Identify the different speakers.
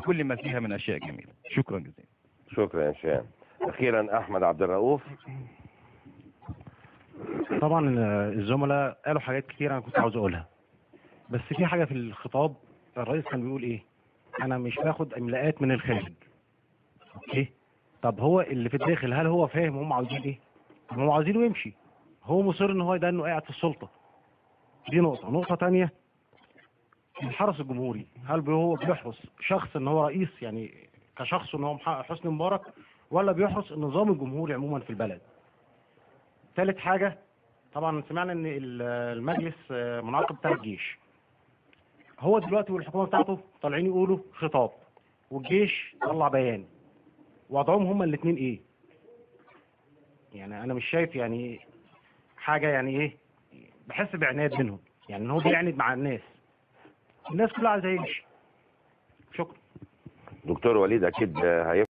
Speaker 1: بكل ما فيها من أشياء جميلة. شكرا جزيلا.
Speaker 2: شكرا يا هشام. أخيرا أحمد عبد الرؤوف.
Speaker 3: طبعا الزملاء قالوا حاجات كتير انا كنت عاوز اقولها، بس في حاجه في الخطاب الرئيس كان بيقول ايه؟ انا مش باخد املاءات من الخارج. اوكي، طب هو اللي في الداخل هل هو فاهم هم عاوزين ايه؟ هم عاوزينه يمشي، هو مصر ان هو انه قاعد في السلطه. دي نقطه تانية، الحرس الجمهوري هل هو بيحرس شخص ان هو رئيس يعني كشخص ان هو محقق حسني مبارك، ولا بيحرس النظام الجمهوري عموما في البلد؟ ثالث حاجه، طبعا سمعنا ان المجلس منعقد بتاع الجيش، هو دلوقتي والحكومه بتاعته طالعين يقولوا خطاب والجيش طلع بيان، وضعهم هما الاثنين ايه؟ يعني انا مش شايف يعني حاجه يعني ايه، بحس بعناد منهم، يعني ان هو بيعند مع الناس كلها عايزه يمشي. شكرا.
Speaker 2: دكتور وليد أكيد